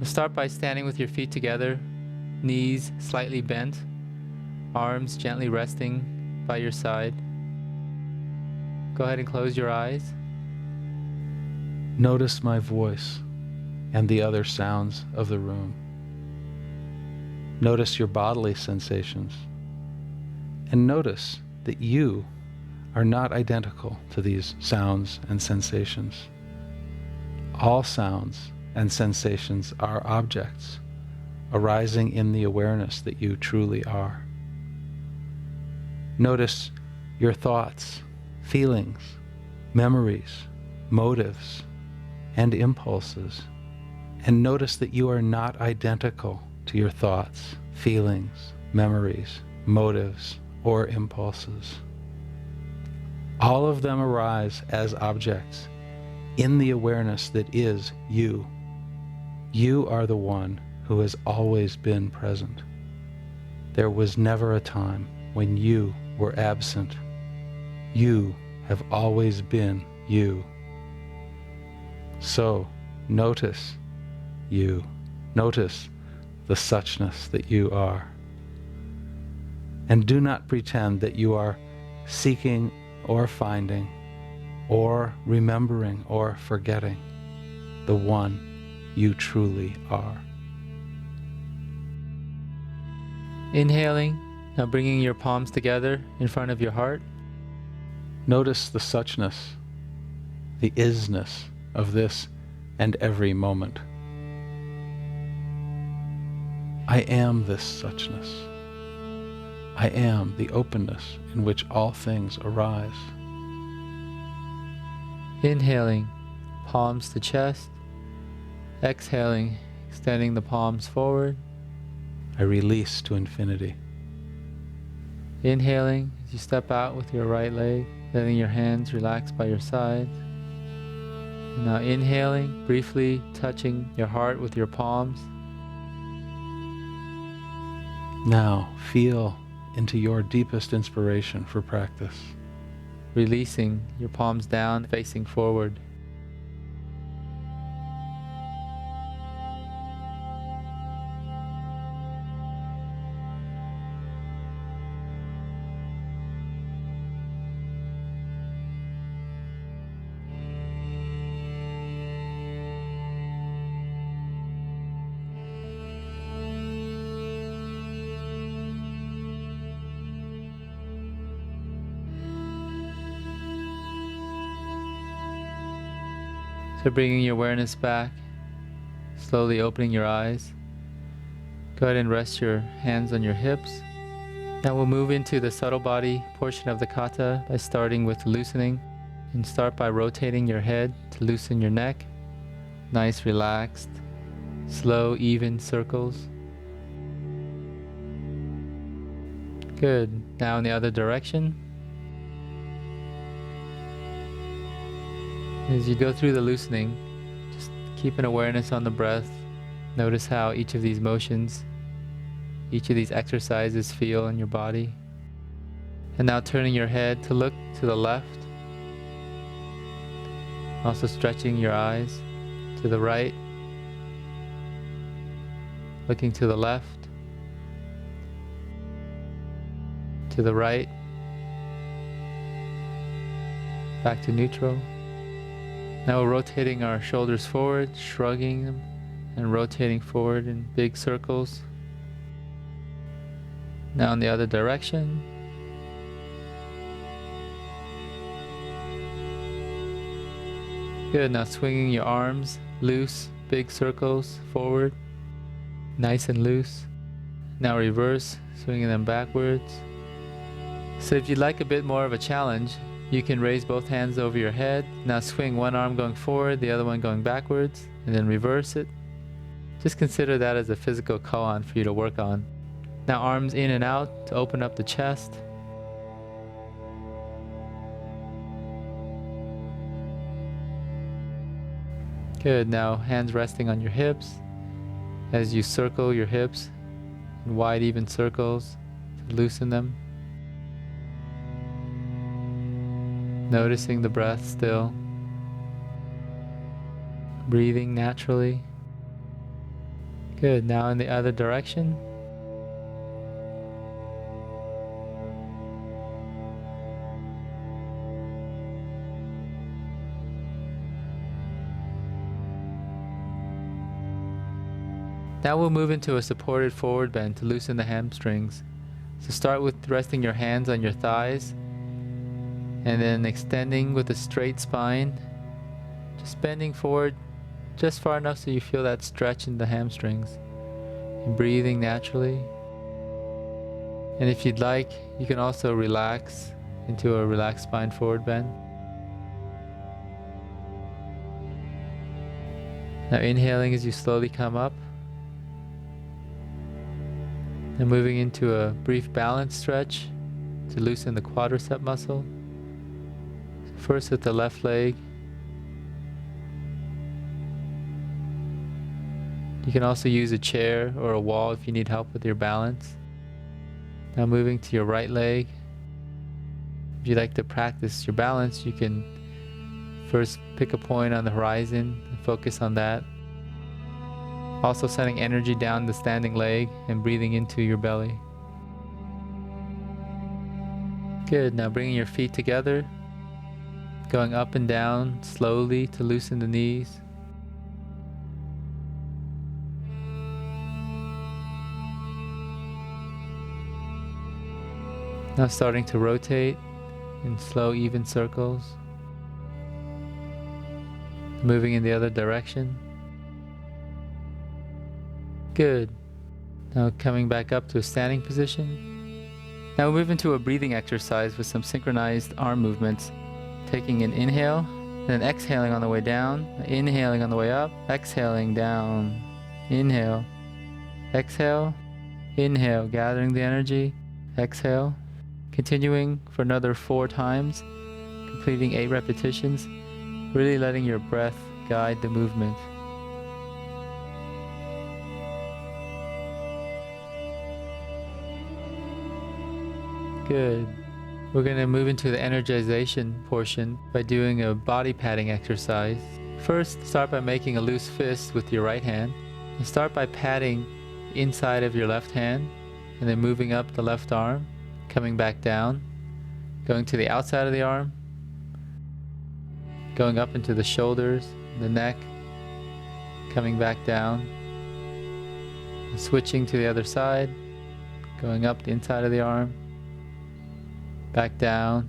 Start by standing with your feet together, knees slightly bent, arms gently resting by your side. Go ahead and close your eyes. Notice my voice and the other sounds of the room. Notice your bodily sensations. And notice that you are not identical to these sounds and sensations. All sounds and sensations are objects arising in the awareness that you truly are. Notice your thoughts, feelings, memories, motives, and impulses, and notice that you are not identical to your thoughts, feelings, memories, motives, or impulses. All of them arise as objects in the awareness that is you. You are the one who has always been present. There was never a time when you were absent. You have always been you. So notice you. Notice the suchness that you are. And do not pretend that you are seeking or finding or remembering or forgetting the one you truly are. Inhaling, now bringing your palms together in front of your heart. Notice the suchness, the isness of this and every moment. I am this suchness. I am the openness in which all things arise. Inhaling, palms to chest. Exhaling, extending the palms forward. I release to infinity. Inhaling as you step out with your right leg, letting your hands relax by your sides. And now inhaling, briefly touching your heart with your palms. Now feel into your deepest inspiration for practice. Releasing your palms down, facing forward. So bringing your awareness back, slowly opening your eyes. Go ahead and rest your hands on your hips. Now we'll move into the subtle body portion of the kata by starting with loosening. And start by rotating your head to loosen your neck. Nice, relaxed, slow, even circles. Good. Now in the other direction. As you go through the loosening, just keep an awareness on the breath. Notice how each of these motions, each of these exercises feel in your body. And now turning your head to look to the left. Also stretching your eyes to the right. Looking to the left. To the right. Back to neutral. Now we're rotating our shoulders forward, shrugging them, and rotating forward in big circles. Now in the other direction. Good, now swinging your arms loose, big circles forward, nice and loose. Now reverse, swinging them backwards. So if you'd like a bit more of a challenge, you can raise both hands over your head. Now swing one arm going forward, the other one going backwards, and then reverse it. Just consider that as a physical koan for you to work on. Now arms in and out to open up the chest. Good, now hands resting on your hips as you circle your hips in wide even circles to loosen them. Noticing the breath still. Breathing naturally. Good. Now in the other direction. Now we'll move into a supported forward bend to loosen the hamstrings. So start with resting your hands on your thighs and then extending with a straight spine, just bending forward just far enough so you feel that stretch in the hamstrings and breathing naturally. And if you'd like, you can also relax into a relaxed spine forward bend. Now inhaling as you slowly come up. And moving into a brief balance stretch to loosen the quadricep muscle. First with the left leg. You can also use a chair or a wall if you need help with your balance. Now moving to your right leg. If you'd like to practice your balance, you can first pick a point on the horizon and focus on that. Also sending energy down the standing leg and breathing into your belly. Good. Now bringing your feet together, going up and down slowly to loosen the knees. Now starting to rotate in slow, even circles. Moving in the other direction. Good. Now coming back up to a standing position. Now we'll move into a breathing exercise with some synchronized arm movements. Taking an inhale, then exhaling on the way down, inhaling on the way up, exhaling down, inhale, exhale, inhale, gathering the energy, exhale. Continuing for another 4 times, completing 8 repetitions, really letting your breath guide the movement. Good. We're going to move into the energization portion by doing a body padding exercise. First, start by making a loose fist with your right hand. And start by patting inside of your left hand and then moving up the left arm, coming back down, going to the outside of the arm, going up into the shoulders, the neck, coming back down, and switching to the other side, going up the inside of the arm, back down,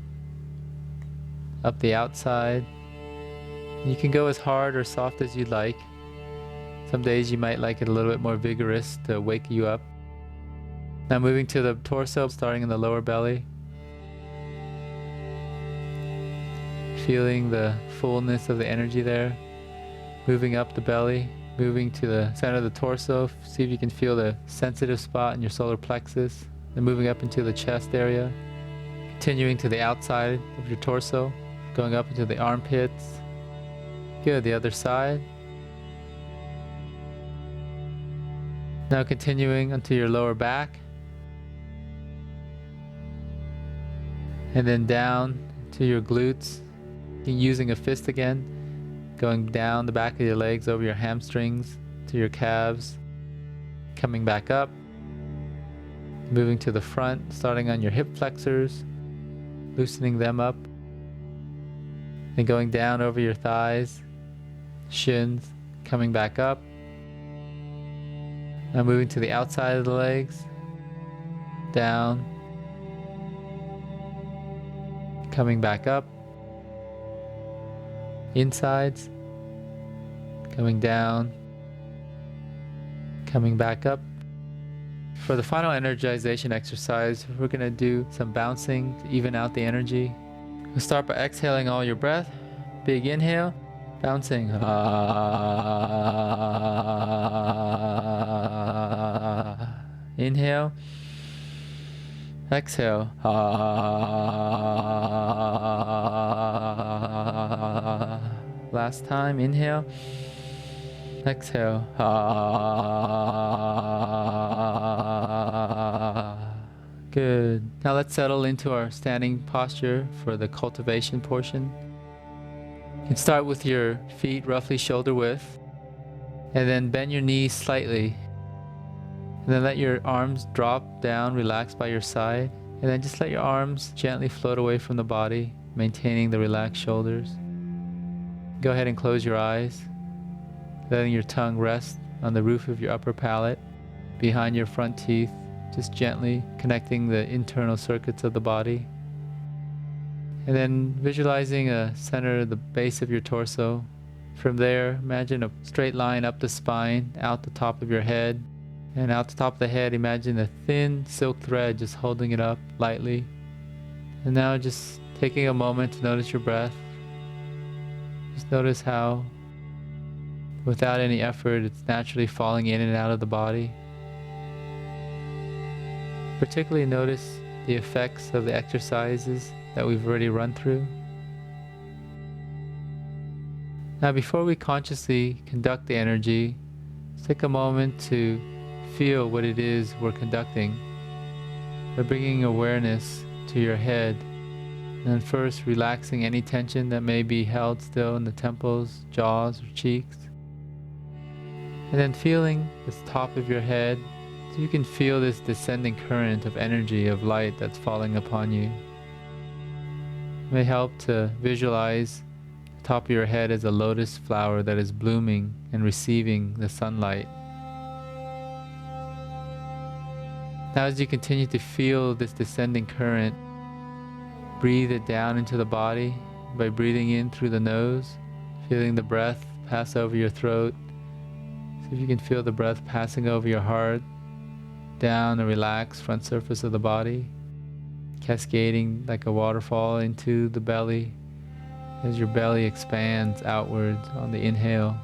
up the outside. You can go as hard or soft as you'd like. Some days you might like it a little bit more vigorous to wake you up. Now moving to the torso, starting in the lower belly. Feeling the fullness of the energy there. Moving up the belly, moving to the center of the torso. See if you can feel the sensitive spot in your solar plexus. Then moving up into the chest area. Continuing to the outside of your torso, going up into the armpits. Good, the other side. Now continuing onto your lower back. And then down to your glutes. Using a fist again. Going down the back of your legs over your hamstrings to your calves. Coming back up. Moving to the front, starting on your hip flexors. Loosening them up. Then going down over your thighs, shins, coming back up. Now moving to the outside of the legs, down, coming back up. Insides, coming down, coming back up. For the final energization exercise, we're going to do some bouncing to even out the energy. We'll start by exhaling all your breath. Big inhale, bouncing. Inhale, exhale. Last time, inhale, exhale. Good. Now let's settle into our standing posture for the cultivation portion. You can start with your feet roughly shoulder width, and then bend your knees slightly And then let your arms drop down, relax by your side. And then just let your arms gently float away from the body, maintaining the relaxed shoulders. Go ahead and close your eyes, letting your tongue rest on the roof of your upper palate, behind your front teeth, just gently connecting the internal circuits of the body. And then visualizing a center of the base of your torso. From there, imagine a straight line up the spine, out the top of your head. And out the top of the head, imagine a thin silk thread just holding it up lightly. And now just taking a moment to notice your breath. Just notice how, without any effort, it's naturally falling in and out of the body. Particularly notice the effects of the exercises that we've already run through. Now, before we consciously conduct the energy, let's take a moment to feel what it is we're conducting by bringing awareness to your head, and then first relaxing any tension that may be held still in the temples, jaws, or cheeks, and then feeling the top of your head so you can feel this descending current of energy, of light that's falling upon you. It may help to visualize the top of your head as a lotus flower that is blooming and receiving the sunlight. Now, as you continue to feel this descending current, breathe it down into the body by breathing in through the nose, feeling the breath pass over your throat. See if you can feel the breath passing over your heart, down the relaxed front surface of the body, cascading like a waterfall into the belly as your belly expands outwards on the inhale.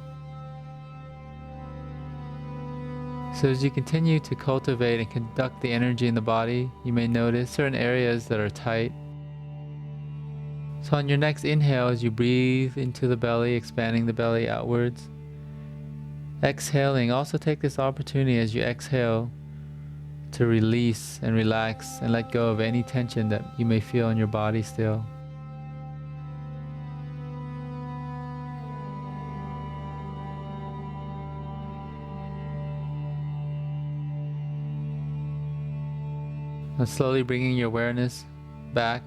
So as you continue to cultivate and conduct the energy in the body, you may notice certain areas that are tight. So on your next inhale, as you breathe into the belly, expanding the belly outwards, exhaling, also take this opportunity as you exhale to release and relax and let go of any tension that you may feel in your body still. And slowly bringing your awareness back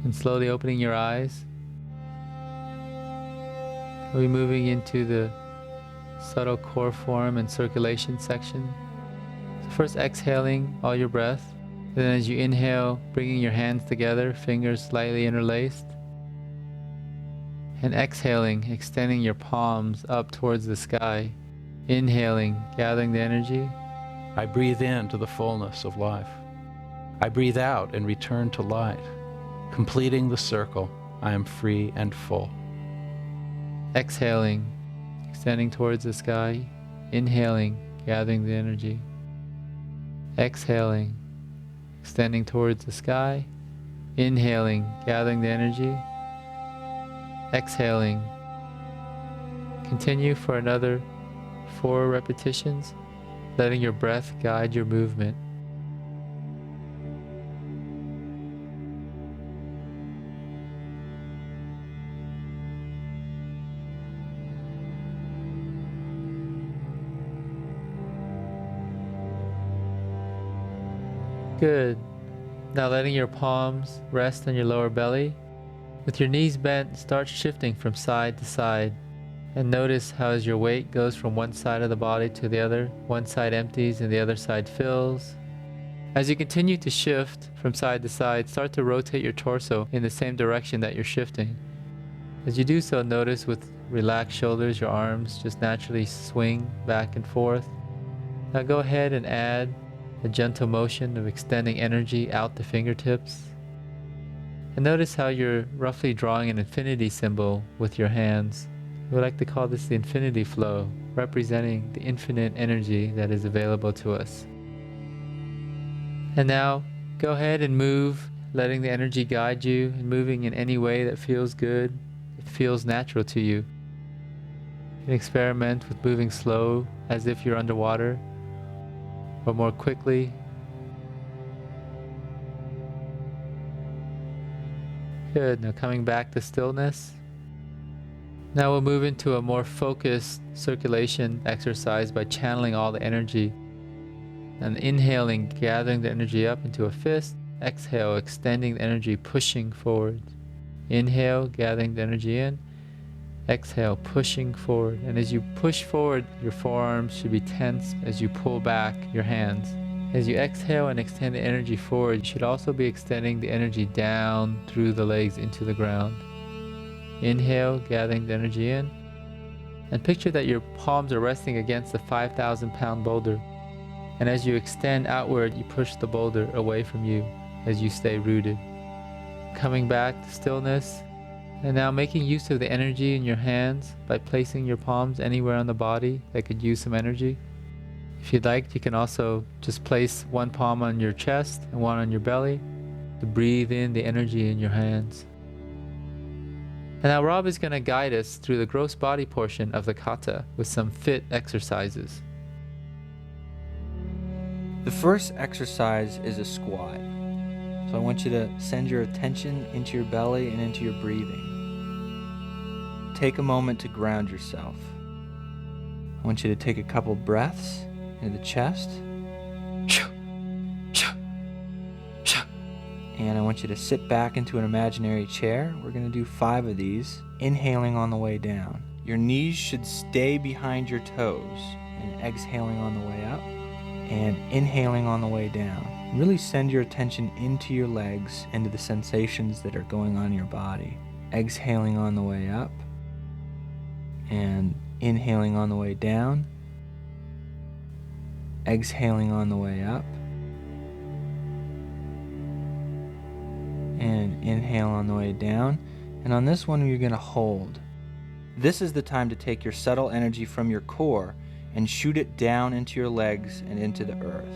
and slowly opening your eyes. We'll be moving into the subtle core form and circulation section. So first exhaling all your breath. Then as you inhale, bringing your hands together, fingers slightly interlaced. And exhaling, extending your palms up towards the sky. Inhaling, gathering the energy. I breathe in to the fullness of life. I breathe out and return to light. Completing the circle, I am free and full. Exhaling, extending towards the sky. Inhaling, gathering the energy. Exhaling, extending towards the sky. Inhaling, gathering the energy. Exhaling. Continue for another 4 repetitions, letting your breath guide your movement. Good. Now letting your palms rest on your lower belly. With your knees bent, start shifting from side to side. And notice how as your weight goes from one side of the body to the other, one side empties and the other side fills. As you continue to shift from side to side, start to rotate your torso in the same direction that you're shifting. As you do so, notice with relaxed shoulders, your arms just naturally swing back and forth. Now go ahead and add a gentle motion of extending energy out the fingertips. And notice how you're roughly drawing an infinity symbol with your hands. We like to call this the infinity flow, representing the infinite energy that is available to us. And now, go ahead and move, letting the energy guide you and moving in any way that feels good, that feels natural to you. You can experiment with moving slow as if you're underwater, or more quickly. Good. Now coming back to stillness. Now we'll move into a more focused circulation exercise by channeling all the energy. And inhaling, gathering the energy up into a fist. Exhale, extending the energy, pushing forward. Inhale, gathering the energy in. Exhale, pushing forward. And as you push forward, your forearms should be tense as you pull back your hands. As you exhale and extend the energy forward, you should also be extending the energy down through the legs into the ground. Inhale, gathering the energy in. And picture that your palms are resting against the 5,000-pound boulder. And as you extend outward, you push the boulder away from you as you stay rooted. Coming back to stillness. And now making use of the energy in your hands by placing your palms anywhere on the body that could use some energy. If you'd like, you can also just place one palm on your chest and one on your belly to breathe in the energy in your hands. And now Rob is going to guide us through the gross body portion of the kata with some fit exercises. The first exercise is a squat. So I want you to send your attention into your belly and into your breathing. Take a moment to ground yourself. I want you to take a couple breaths into the chest. And I want you to sit back into an imaginary chair. We're going to do 5 of these, inhaling on the way down. Your knees should stay behind your toes, and exhaling on the way up, and inhaling on the way down. Really send your attention into your legs, into the sensations that are going on in your body. Exhaling on the way up, and inhaling on the way down. Exhaling on the way up, and inhale on the way down. And on this one, you're going to hold. This is the time to take your subtle energy from your core and shoot it down into your legs and into the earth.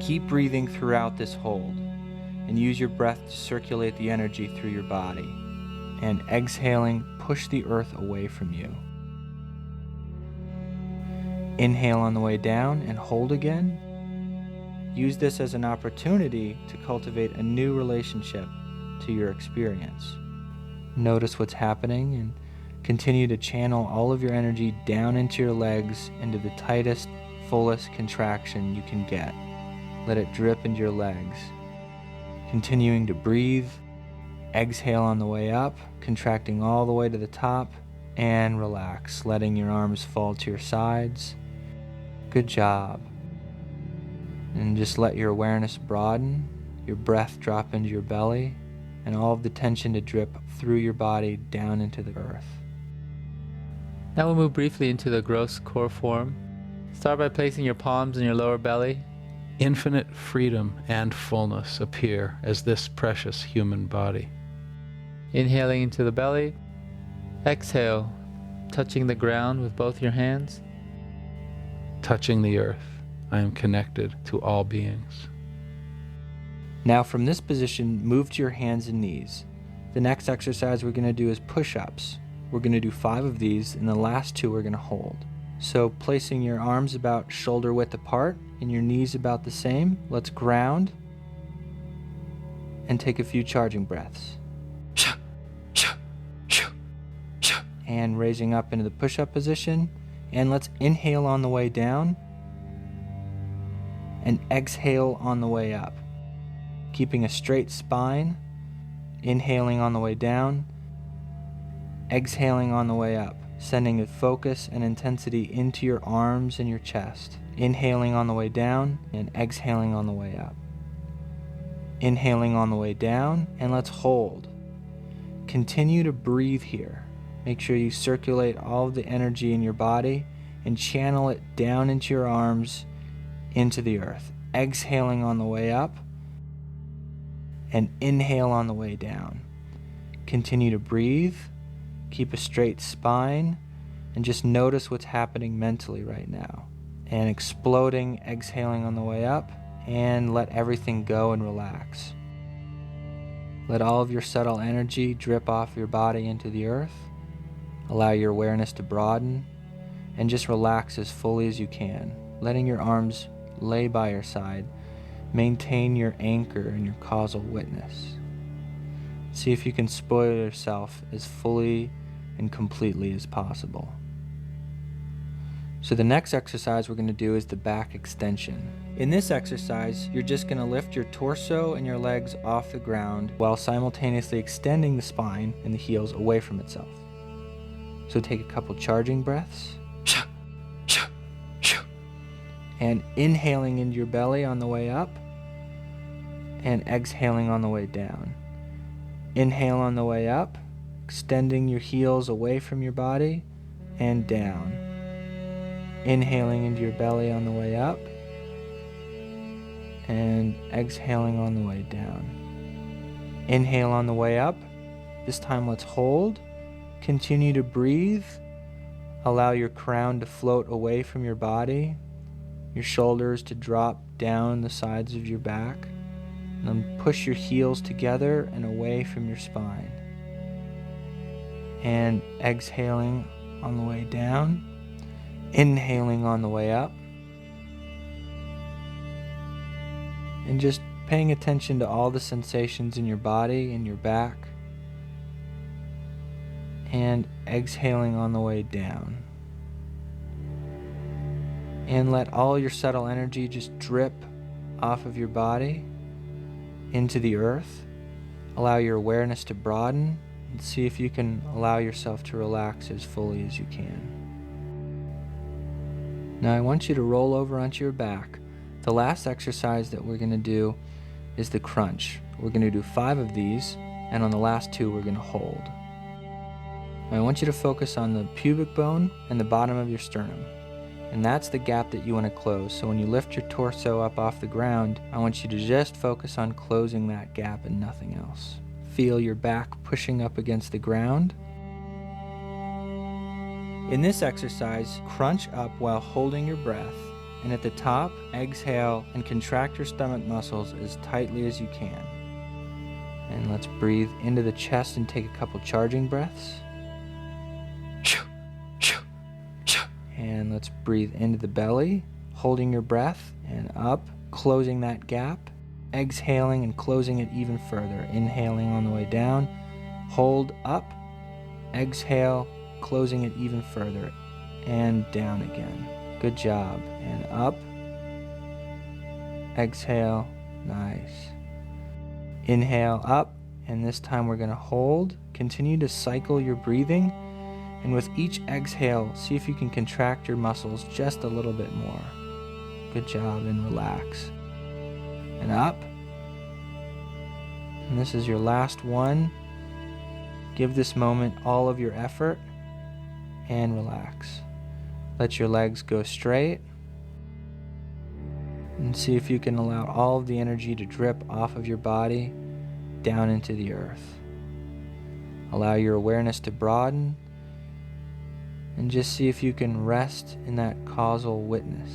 Keep breathing throughout this hold and use your breath to circulate the energy through your body. And exhaling, push the earth away from you. Inhale on the way down and hold again. Use this as an opportunity to cultivate a new relationship to your experience. Notice what's happening and continue to channel all of your energy down into your legs into the tightest, fullest contraction you can get. Let it drip into your legs. Continuing to breathe. Exhale on the way up, contracting all the way to the top, and relax, letting your arms fall to your sides. Good job. And just let your awareness broaden, your breath drop into your belly, and all of the tension to drip through your body down into the earth. Now we'll move briefly into the gross core form. Start by placing your palms in your lower belly. Infinite freedom and fullness appear as this precious human body. Inhaling into the belly. Exhale, touching the ground with both your hands. Touching the earth, I am connected to all beings. Now from this position, move to your hands and knees. The next exercise we're going to do is push-ups. We're going to do 5 of these, and the last 2 we're going to hold. So placing your arms about shoulder width apart and your knees about the same, let's ground and take a few charging breaths. And raising up into the push-up position. And let's inhale on the way down and exhale on the way up. Keeping a straight spine, inhaling on the way down, exhaling on the way up, sending the focus and intensity into your arms and your chest. Inhaling on the way down and exhaling on the way up. Inhaling on the way down, and let's hold. Continue to breathe here. Make sure you circulate all of the energy in your body and channel it down into your arms, into the earth. Exhaling on the way up and inhale on the way down. Continue to breathe, keep a straight spine, and just notice what's happening mentally right now. And exploding, exhaling on the way up, and let everything go and relax. Let all of your subtle energy drip off your body into the earth. Allow your awareness to broaden, and just relax as fully as you can, letting your arms lay by your side. Maintain your anchor and your causal witness. See if you can spoil yourself as fully and completely as possible. So the next exercise we're going to do is the back extension. In this exercise, you're just going to lift your torso and your legs off the ground while simultaneously extending the spine and the heels away from itself. So take a couple charging breaths. And inhaling into your belly on the way up and exhaling on the way down. Inhale on the way up, extending your heels away from your body and down. Inhaling into your belly on the way up and exhaling on the way down. Inhale on the way up. This time let's hold. Continue to breathe. Allow your crown to float away from your body, your shoulders to drop down the sides of your back, and then push your heels together and away from your spine. And exhaling on the way down, inhaling on the way up, and just paying attention to all the sensations in your body and your back, and exhaling on the way down. And let all your subtle energy just drip off of your body into the earth. Allow your awareness to broaden and see if you can allow yourself to relax as fully as you can. Now I want you to roll over onto your back. The last exercise that we're going to do is the crunch. We're going to do 5 of these, and on the last 2 we're going to hold. I want you to focus on the pubic bone and the bottom of your sternum. And that's the gap that you want to close. So when you lift your torso up off the ground, I want you to just focus on closing that gap and nothing else. Feel your back pushing up against the ground. In this exercise, crunch up while holding your breath. And at the top, exhale and contract your stomach muscles as tightly as you can. And let's breathe into the chest and take a couple charging breaths. And let's breathe into the belly, holding your breath, and up, closing that gap, exhaling and closing it even further. Inhaling on the way down, hold up, exhale, closing it even further, and down again. Good job. And up, exhale, nice. Inhale up, and this time we're going to hold. Continue to cycle your breathing. And with each exhale, see if you can contract your muscles just a little bit more. Good job, and relax. And up. And this is your last one. Give this moment all of your effort and relax. Let your legs go straight. And see if you can allow all of the energy to drip off of your body down into the earth. Allow your awareness to broaden. And just see if you can rest in that causal witness,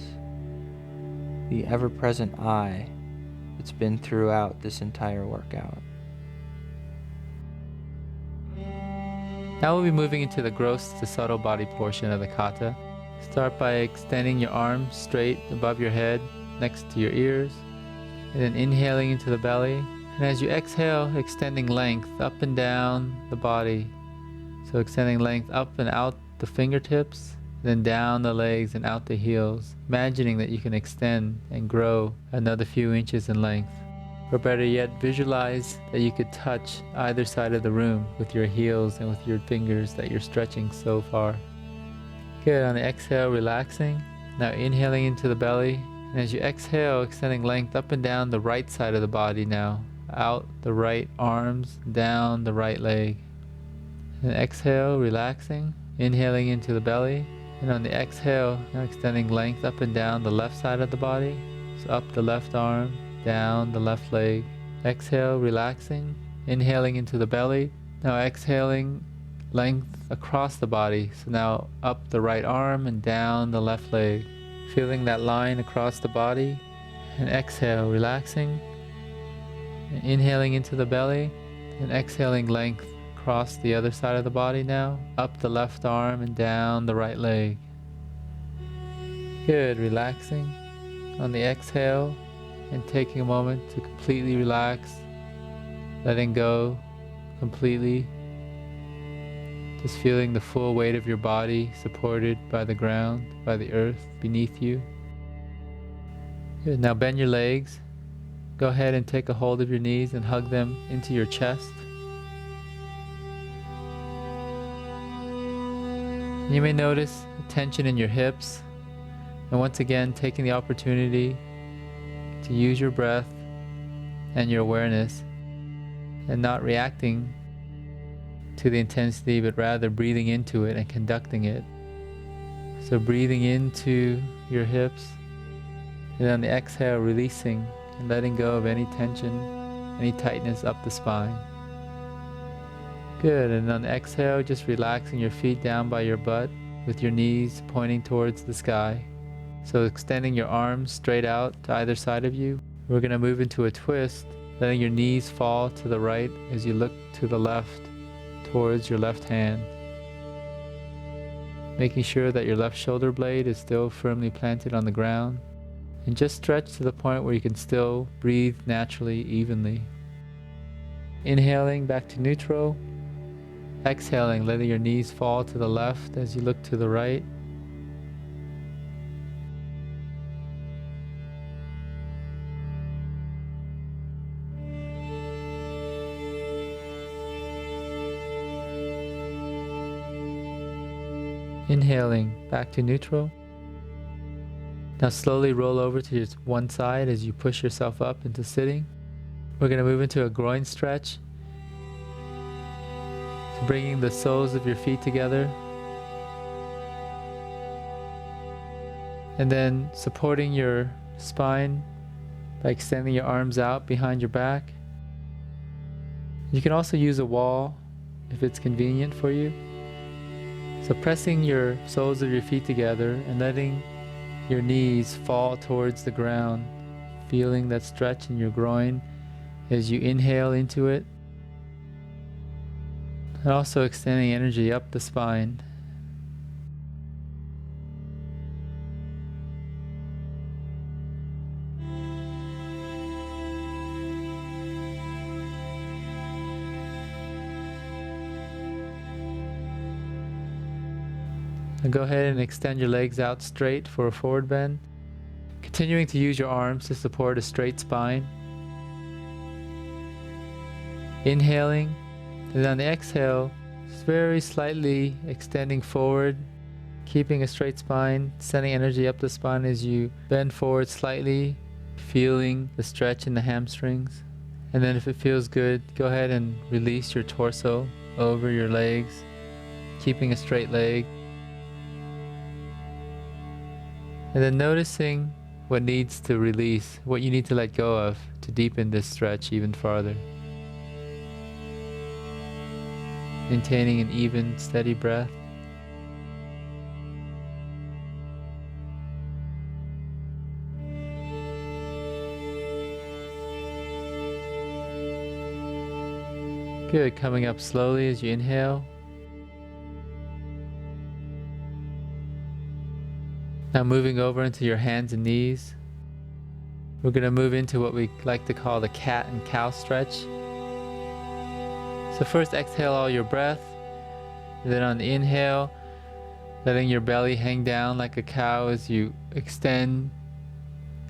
the ever-present I that's been throughout this entire workout. Now we'll be moving into the gross to subtle body portion of the kata. Start by extending your arms straight above your head, next to your ears, and then inhaling into the belly. And as you exhale, extending length up and down the body. So extending length up and out the fingertips, then down the legs and out the heels, imagining that you can extend and grow another few inches in length. Or better yet, visualize that you could touch either side of the room with your heels and with your fingers that you're stretching so far. Good. On the exhale, relaxing. Now inhaling into the belly, and as you exhale, extending length up and down the right side of the body now, out the right arms, down the right leg. And exhale, relaxing. Inhaling into the belly, and on the exhale, now extending length up and down the left side of the body. So up the left arm, down the left leg. Exhale, relaxing. Inhaling into the belly. Now exhaling length across the body. So now up the right arm and down the left leg. Feeling that line across the body. And exhale, relaxing. And inhaling into the belly, and exhaling length across the other side of the body now, up the left arm and down the right leg. Good, relaxing on the exhale and taking a moment to completely relax, letting go completely. Just feeling the full weight of your body supported by the ground, by the earth beneath you. Good. Now bend your legs. Go ahead and take a hold of your knees and hug them into your chest. You may notice the tension in your hips, and once again taking the opportunity to use your breath and your awareness and not reacting to the intensity, but rather breathing into it and conducting it. So breathing into your hips, and on the exhale releasing and letting go of any tension, any tightness up the spine. Good, and on the exhale just relaxing your feet down by your butt with your knees pointing towards the sky. So extending your arms straight out to either side of you. We're going to move into a twist, letting your knees fall to the right as you look to the left towards your left hand. Making sure that your left shoulder blade is still firmly planted on the ground. And just stretch to the point where you can still breathe naturally, evenly. Inhaling back to neutral. Exhaling, letting your knees fall to the left as you look to the right. Inhaling back to neutral. Now slowly roll over to one side as you push yourself up into sitting. We're going to move into a groin stretch. So bringing the soles of your feet together. And then supporting your spine by extending your arms out behind your back. You can also use a wall if it's convenient for you. So pressing your soles of your feet together and letting your knees fall towards the ground, feeling that stretch in your groin as you inhale into it, and also extending energy up the spine. And go ahead and extend your legs out straight for a forward bend, continuing to use your arms to support a straight spine. Inhaling, and on the exhale, just very slightly extending forward, keeping a straight spine, sending energy up the spine as you bend forward slightly, feeling the stretch in the hamstrings. And then if it feels good, go ahead and release your torso over your legs, keeping a straight leg. And then noticing what needs to release, what you need to let go of to deepen this stretch even farther. Maintaining an even, steady breath. Good, coming up slowly as you inhale. Now moving over into your hands and knees. We're going to move into what we like to call the cat and cow stretch. So first exhale all your breath, and then on the inhale, letting your belly hang down like a cow as you extend,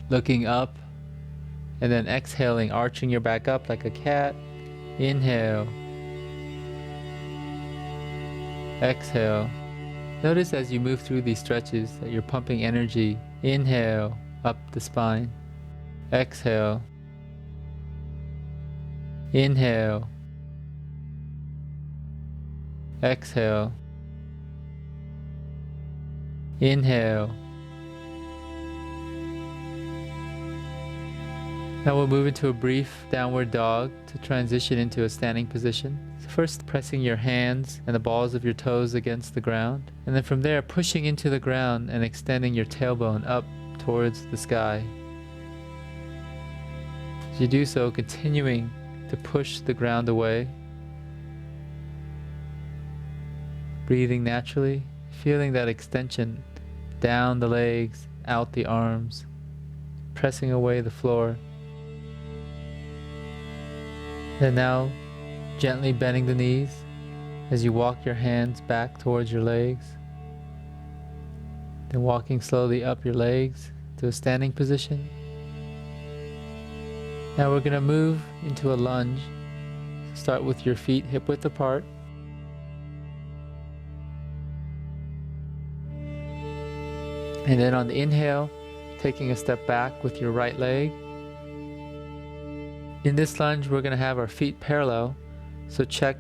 looking up, and then exhaling, arching your back up like a cat. Inhale. Exhale. Notice as you move through these stretches that you're pumping energy. Inhale, up the spine. Exhale. Inhale. Exhale. Inhale. Now we'll move into a brief downward dog to transition into a standing position. So first pressing your hands and the balls of your toes against the ground, and then from there pushing into the ground and extending your tailbone up towards the sky. As you do so, continuing to push the ground away, breathing naturally, feeling that extension down the legs, out the arms, pressing away the floor. And now gently bending the knees as you walk your hands back towards your legs. Then walking slowly up your legs to a standing position. Now we're going to move into a lunge. Start with your feet hip width apart. And then on the inhale, taking a step back with your right leg. In this lunge, we're going to have our feet parallel. So check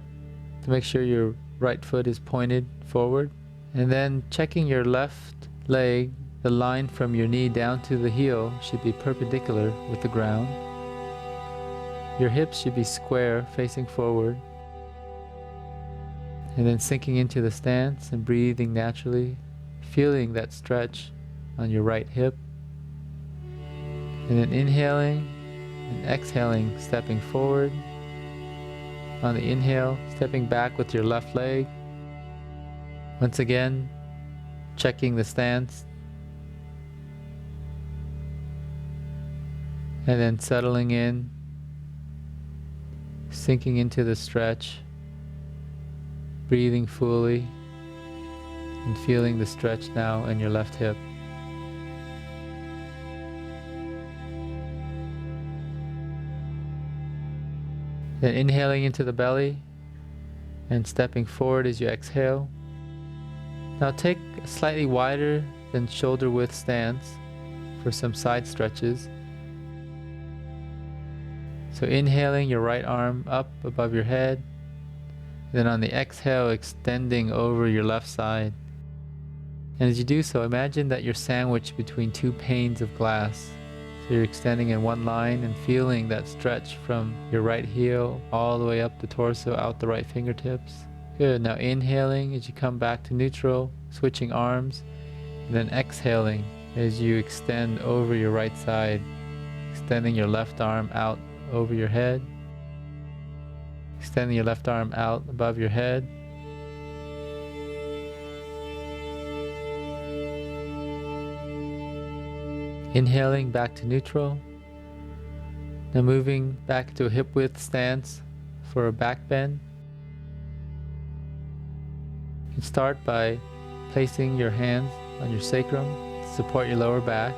to make sure your right foot is pointed forward. And then checking your left leg, the line from your knee down to the heel should be perpendicular with the ground. Your hips should be square, facing forward. And then sinking into the stance and breathing naturally, feeling that stretch on your right hip. And then inhaling and exhaling, stepping forward. On the inhale, stepping back with your left leg. Once again, checking the stance. And then settling in, sinking into the stretch, breathing fully, and feeling the stretch now in your left hip. Then inhaling into the belly and stepping forward as you exhale. Now take a slightly wider than shoulder width stance for some side stretches. So inhaling your right arm up above your head. Then on the exhale, extending over your left side. And as you do so, imagine that you're sandwiched between two panes of glass. So you're extending in one line and feeling that stretch from your right heel all the way up the torso, out the right fingertips. Good. Now inhaling as you come back to neutral, switching arms, and then exhaling as you extend over your right side, extending your left arm out over your head, extending your left arm out above your head. Inhaling back to neutral. Now moving back to a hip width stance for a back bend. You can start by placing your hands on your sacrum to support your lower back,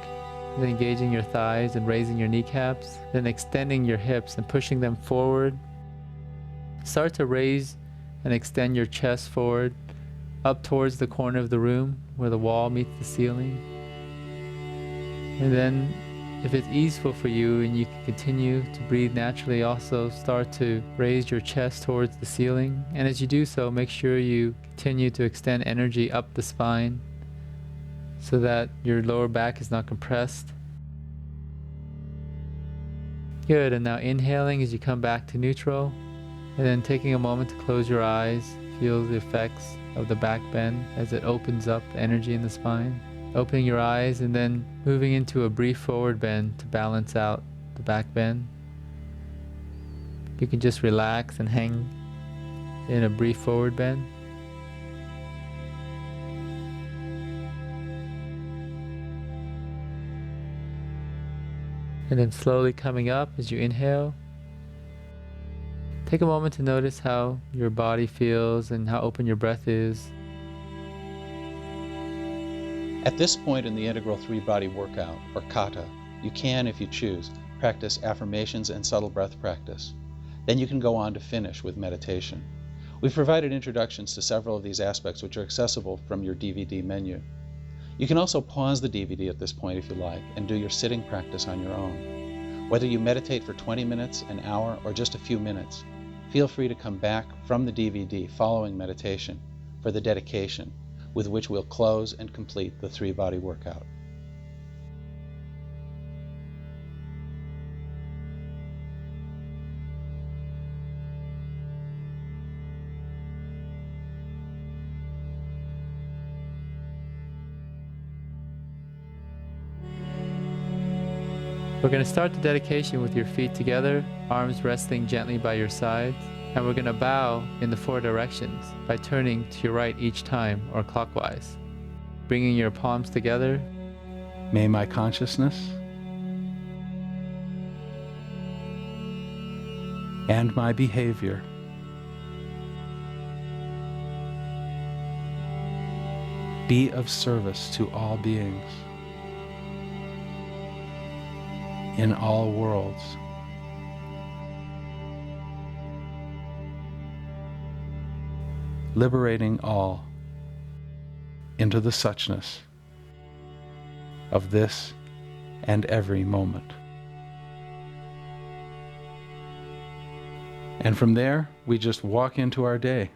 then engaging your thighs and raising your kneecaps, then extending your hips and pushing them forward. Start to raise and extend your chest forward up towards the corner of the room where the wall meets the ceiling. And then, if it's easeful for you and you can continue to breathe naturally, also start to raise your chest towards the ceiling. And as you do so, make sure you continue to extend energy up the spine so that your lower back is not compressed. Good, and now inhaling as you come back to neutral, and then taking a moment to close your eyes, feel the effects of the back bend as it opens up the energy in the spine. Opening your eyes and then moving into a brief forward bend to balance out the back bend. You can just relax and hang in a brief forward bend. And then slowly coming up as you inhale. Take a moment to notice how your body feels and how open your breath is. At this point in the Integral 3-Body Workout, or Kata, you can, if you choose, practice affirmations and subtle breath practice. Then you can go on to finish with meditation. We've provided introductions to several of these aspects which are accessible from your DVD menu. You can also pause the DVD at this point if you like and do your sitting practice on your own. Whether you meditate for 20 minutes, an hour, or just a few minutes, feel free to come back from the DVD following meditation for the dedication, with which we'll close and complete the 3-body workout. We're going to start the dedication with your feet together, arms resting gently by your sides. And we're going to bow in the 4 directions by turning to your right each time, or clockwise. Bringing your palms together. May my consciousness and my behavior Be of service to all beings, in all worlds. Liberating all into the suchness of this and every moment. And from there, we just walk into our day.